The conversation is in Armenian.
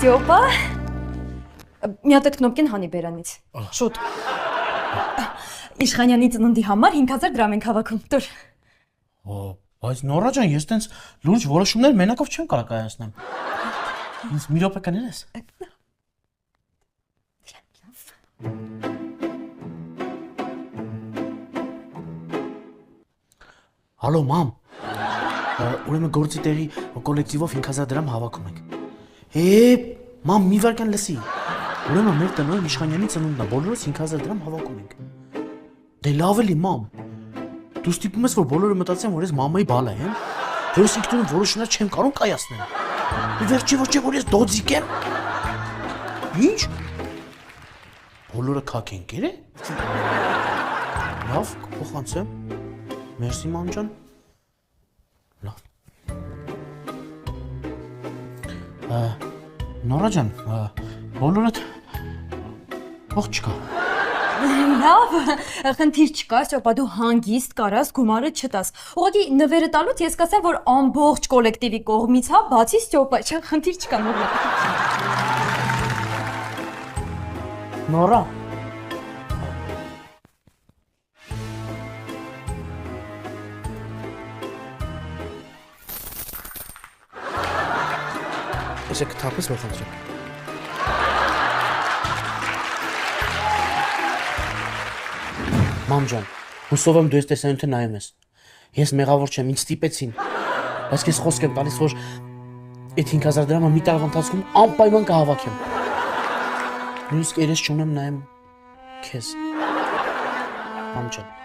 Ստյոպա, մի հատ այդ կնոպկին հանի բերանից, շուտ, Իշխանյանի ծննդի համար 5000 դրամ ենք հավաքում, տուր։ Բայց Նորա ջան, ես տենց լուրջ որոշումներ մենակով չեմ կարող կայացնեմ։ Ինձ մի րոպե կներես։ Հալո, մամ։ Ուրեմն գործի տեղի կոլեկտիվով 5000 դրամ հավաքում ենք։ Մամ, մի վարքան լսի։ Ուրեմն մեր տնօրեն Իշխանյանի ծնունդն է, բոլորս 5000 դրամ հավաքում ենք։ Դե լավ էլի, մամ։ Դու ստիպում ես, որ բոլորը մտածեն, որ ես մամայի բալա եմ, որ ես ինքնուրույն որոշումներ չեմ կարող կայացնել։ Ու վերջի ոչ որ ես դոձիկ եմ։ Ինչ։ Բոլորը քակ են գերե։ Լավ, փոխանցեմ։ Մերսի մամ ջան։ Լավ։ Նորա ջան, բոլորդ ող չկա։ Լավ, խնդիր չկա, Ստյոպա, դու հանգիստ կարաս գումարը չտաս։ Ուղղակի նվերը տալուց ես կասեմ, որ ամբողջ կոլեկտիվի կողմից, հա, բացի Ստյոպա, խնդիր չկա, Նորա։ Ես կթափես որ խնդրեմ։ Մամ ջան, հուսով եմ դու ես տեսանյութը նայում ես։ Ես մեղավոր չեմ, ինձ ստիպեցին։ Բայց ես խոսք եմ տալիս, որ այդ 5000 դրամը մի տարվա ընթացքում անպայման կհավաքեմ։ Նույնիսկ երես չունեմ նայեմ քեզ։ Մամ ջան։